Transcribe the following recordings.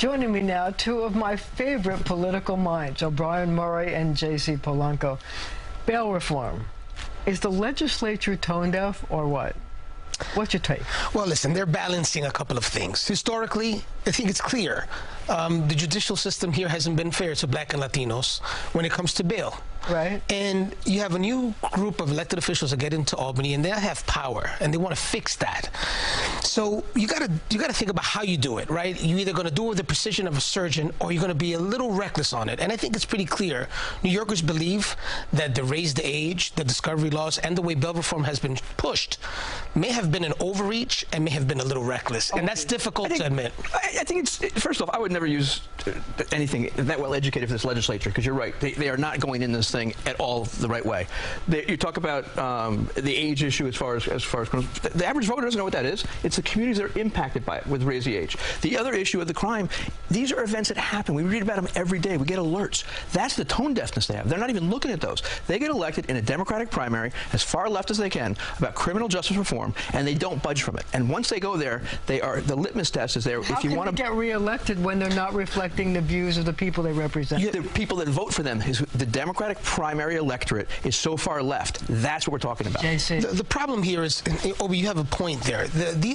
Joining me now, two of my favorite political minds, Murray and J.C. Polanco. Bail reform. Is the legislature tone deaf or what? What's your take? Well, listen, they're balancing a couple of things. Historically, I think it's clear. The judicial system here hasn't been fair to Black and Latinos when it comes to bail. Right. And you have a new group of elected officials that get into Albany, and they have power, and they want to fix that. So you gotta think about how you do it, right? You're either going to do it with the precision of a surgeon, or you're going to be a little reckless on it. And I think it's pretty clear. New Yorkers believe that the raise the age, the discovery laws, and the way bail reform has been pushed may have been an overreach and may have been a little reckless. And that's difficult to admit. I think it's, first off, I would never use anything that well educated for this legislature, because you're right. They are not going in this thing at all the right way. You talk about the age issue as far as the average voter doesn't know what that is. It's the communities that are impacted by it with raise the age. The other issue of the crime, these are events that happen. We read about them every day. We get alerts. That's the tone deafness they have. They're not even looking at those. They get elected in a Democratic primary as far left as they can about criminal justice reform, and they don't budge from it. And once they go there, they are, the litmus test is there. How if you want to get reelected when they're not reflecting the views of the people they represent? The people that vote for them, is the Democratic primary electorate is so far left. That's what we're talking about. JC. The problem here is, Obi, you have a point there.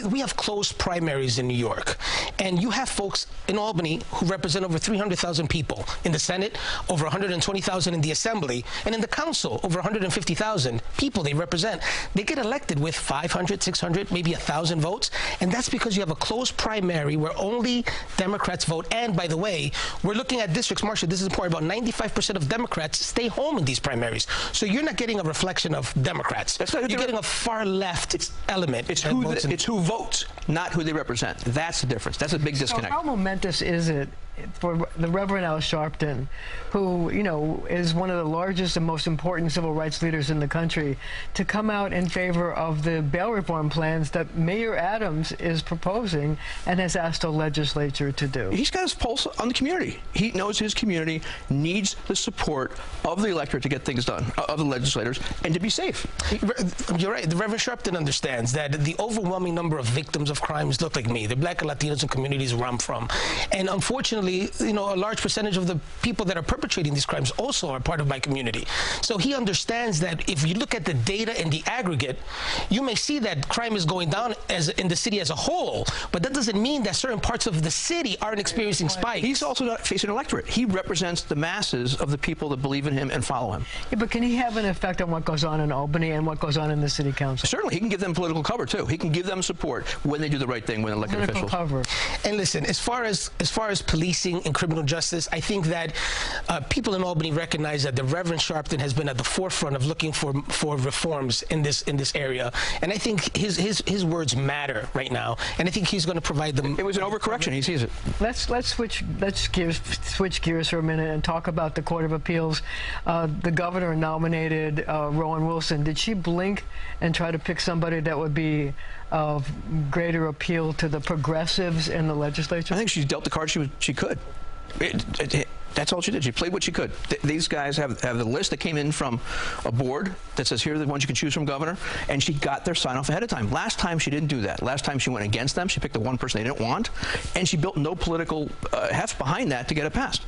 We have closed primaries in New York, and you have folks in Albany who represent over 300,000 people in the Senate, over 120,000 in the Assembly, and in the Council, over 150,000 people they represent. They get elected with 500, 600, maybe 1,000 votes, and that's because you have a closed primary where only Democrats vote. And by the way, we're looking at districts, Marcia, this is important, about 95% of Democrats stay home in these primaries. So you're not getting a reflection of Democrats. You're getting a far left element. It's who votes, not who they represent. That's the difference. That's a big disconnect. So how momentous is it for the Reverend Al Sharpton, who, you know, is one of the largest and most important civil rights leaders in the country, to come out in favor of the bail reform plans that Mayor Adams is proposing and has asked the legislature to do? He's got his pulse on the community. He knows his community needs the support of the electorate to get things done, of the legislators, and to be safe. You're right. The Reverend Sharpton understands that the overwhelming number of victims of crimes look like me. They're Black and Latinos and communities where I'm from. And unfortunately, you know, a large percentage of the people that are perpetrating these crimes also are part of my community. So he understands that if you look at the data in the aggregate, you may see that crime is going down in the city as a whole, but that doesn't mean that certain parts of the city aren't experiencing spikes. He's also not facing an electorate. He represents the masses of the people that believe in him and follow him. Yeah, but can he have an effect on what goes on in Albany and what goes on in the city council? Certainly. He can give them political cover, too. He can give them support when they do the right thing, when elected officials. Cover. And listen, as far as policing and criminal justice, I think that people in Albany recognize that the Reverend Sharpton has been at the forefront of looking for reforms in this area, and I think his words matter right now, and I think he's going to provide them. It was an overcorrection. He sees it. Let's switch gears for a minute and talk about the Court of Appeals. The governor nominated Rowan Wilson. Did she blink and try to pick somebody that would be of greater appeal to the progressives in the legislature? I think she dealt the card she could. That's all she did. She played what she could. These guys have the list that came in from a board that says, here are the ones you can choose from, Governor, and she got their sign-off ahead of time. Last time, she didn't do that. Last time, she went against them. She picked the one person they didn't want, and she built no political heft behind that to get it passed.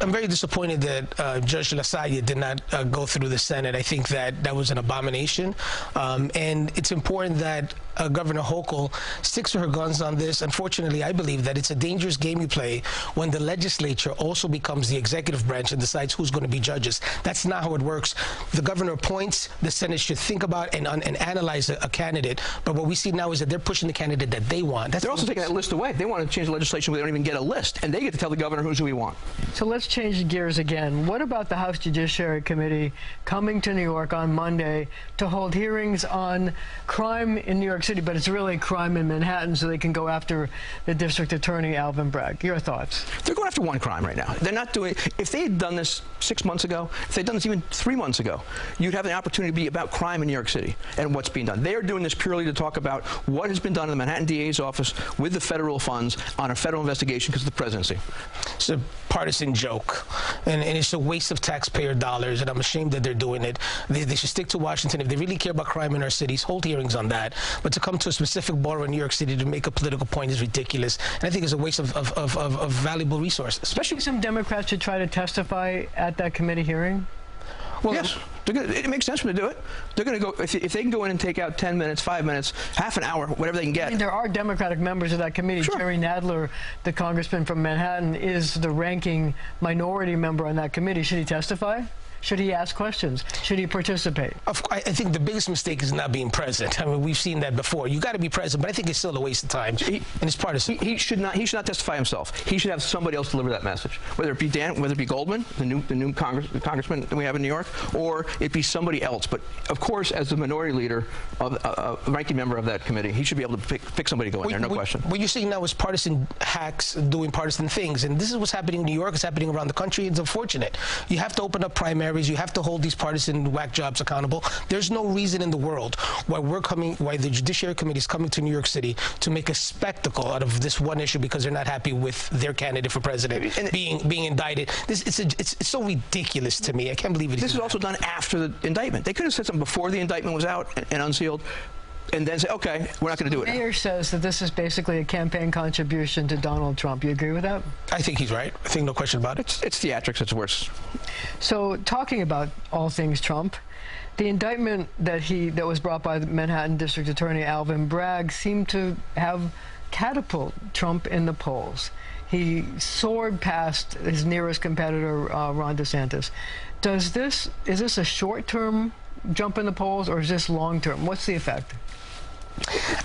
I'm very disappointed that Judge LaSalle did not go through the Senate. I think that was an abomination, and it's important that Governor Hochul sticks to her guns on this. Unfortunately, I believe that it's a dangerous game you play when the legislature also becomes the executive branch and decides who's going to be judges. That's not how it works. The governor appoints, the Senate should think about and analyze a candidate, but what we see now is that they're pushing the candidate that they want. They're also taking that list away. They want to change the legislation where they don't even get a list, and they get to tell the governor who we want. So let's change gears again. What about the House Judiciary Committee coming to New York on Monday to hold hearings on crime in New York City, but it's really crime in Manhattan, so they can go after the district attorney, Alvin Bragg? Your thoughts? They're going after one crime right now. They're not doing, if they had done this 6 months ago, if they'd done this even 3 months ago, you'd have an opportunity to be about crime in New York City and what's being done. They are doing this purely to talk about what has been done in the Manhattan DA's office with the federal funds on a federal investigation because of the presidency. It's a partisan joke, and it's a waste of taxpayer dollars, and I'm ashamed that they're doing it. They should stick to Washington. If they really care about crime in our cities, hold hearings on that. But to come to a specific borough in New York City to make a political point is ridiculous. And I think it's a waste of valuable resources. Especially some Democrats should try to testify at that committee hearing. Well, yes, it makes sense for them to do it. They're going to go, if they can go in and take out 10 minutes, 5 minutes, half an hour, whatever they can get. I mean, there are Democratic members of that committee. Sure. Jerry Nadler, the congressman from Manhattan, is the ranking minority member on that committee. Should he testify? Should he ask questions? Should he participate? I think the biggest mistake is not being present. I mean, we've seen that before. You got to be present, but I think it's still a waste of time. And it's partisan. He should not testify himself. He should have somebody else deliver that message. Whether it be Goldman, the new congressman that we have in New York, or it be somebody else. But of course, as the minority leader, ranking member of that committee, he should be able to pick somebody to go in there. No question. What you're seeing now is partisan hacks doing partisan things, and this is what's happening in New York. It's happening around the country. It's unfortunate. You have to open up primaries. You have to hold these partisan whack jobs accountable. There's no reason in the world why the Judiciary Committee is coming to New York City to make a spectacle out of this one issue because they're not happy with their candidate for president being indicted. It's so ridiculous to me. I can't believe it. This is also done after the indictment. They could have said something before the indictment was out and unsealed, and then say, okay, we're not going to do it. The mayor says that this is basically a campaign contribution to Donald Trump. You agree with that? I think he's right. I think no question about it. It's theatrics. It's worse. So, talking about all things Trump, the indictment that was brought by the Manhattan District Attorney Alvin Bragg seemed to have catapulted Trump in the polls. He soared past his nearest competitor, Ron DeSantis. Is this a short-term jump in the polls, or is this long-term? What's the effect?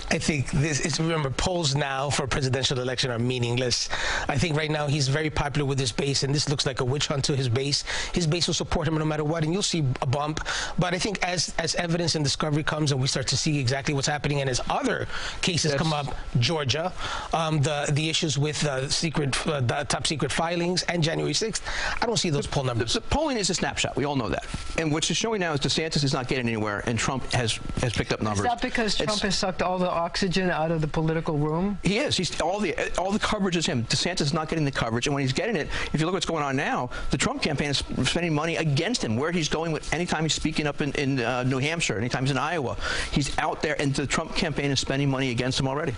I think remember, polls now for a presidential election are meaningless. I think right now he's very popular with his base, and this looks like a witch hunt to his base. His base will support him no matter what, and you'll see a bump. But I think as evidence and discovery comes and we start to see exactly what's happening, and as other cases come up, Georgia, the issues with top secret filings, and January 6th, I don't see those poll numbers. The polling is a snapshot. We all know that. And what it's showing now is DeSantis is not getting anywhere, and Trump has picked up numbers. Is that because Trump has sucked all the oxygen out of the political room? He is. All the coverage is him. DeSantis is not getting the coverage, and when he's getting it, if you look at what's going on now, the Trump campaign is spending money against him. Where he's going with anytime he's speaking up in New Hampshire, anytime he's in Iowa, he's out there, and the Trump campaign is spending money against him already.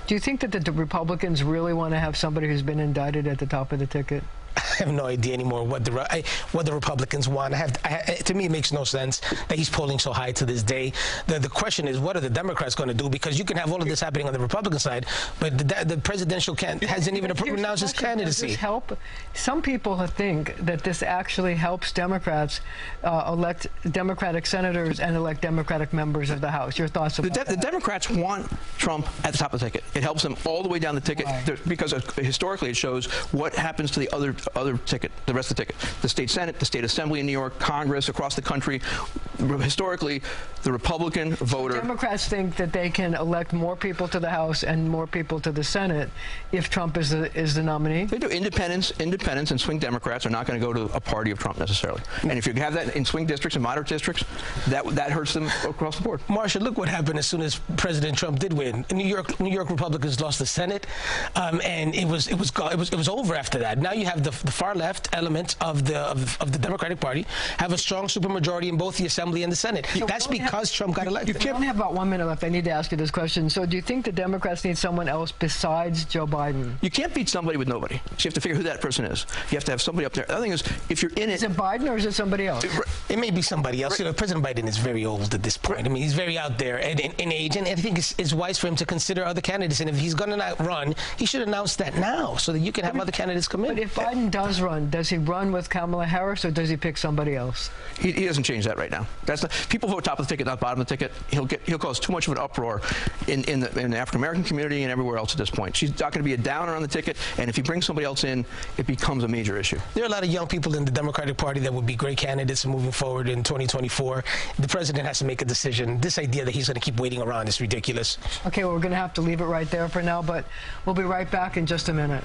Do you think that the Republicans really want to have somebody who's been indicted at the top of the ticket? I have no idea anymore what the Republicans want. To me, it makes no sense that he's polling so high to this day. The question is, what are the Democrats going to do? Because you can have all of this happening on the Republican side, but the presidential candidate hasn't even announced his candidacy. Does this help? Some people think that this actually helps Democrats elect Democratic senators and elect Democratic members of the House. Your thoughts about that? The Democrats want Trump at the top of the ticket. It helps them all the way down the ticket, because historically it shows what happens to the other ticket, the rest of the ticket. The state Senate, the state Assembly in New York, Congress, across the country. Historically, the Republican voter... Democrats think that they can elect more people to the House and more people to the Senate if Trump is the nominee? They do. Independents and swing Democrats are not going to go to a party of Trump necessarily. And if you have that in swing districts and moderate districts, that hurts them across the board. Marcia, look what happened as soon as President Trump did win. In New York Republicans lost the Senate, and it was over after that. Now you have the far left element of the Democratic Party have a strong supermajority in both the Assembly and the Senate. So that's because Trump got elected. We only have about 1 minute left. I need to ask you this question. So do you think the Democrats need someone else besides Joe Biden? You can't beat somebody with nobody. So you have to figure who that person is. You have to have somebody up there. The other thing is, if you're in it... Is it Biden or is it somebody else? It may be somebody else. You know, President Biden is very old at this point. I mean, he's very out there in age, and I think it's wise for him to consider other candidates. And if he's going to not run, he should announce that now so that you can have other candidates come in. But if Biden does run, does he run with Kamala Harris or does he pick somebody else? He doesn't change that right now. People vote top of the ticket, not bottom of the ticket. He'll cause too much of an uproar in the African American community and everywhere else at this point. She's not going to be a downer on the ticket, and if he brings somebody else in, it becomes a major issue. There are a lot of young people in the Democratic Party that would be great candidates moving forward in 2024. The president has to make a decision. This idea that he's going to keep waiting around is ridiculous. Okay, well, we're going to have to leave it right there for now, but we'll be right back in just a minute.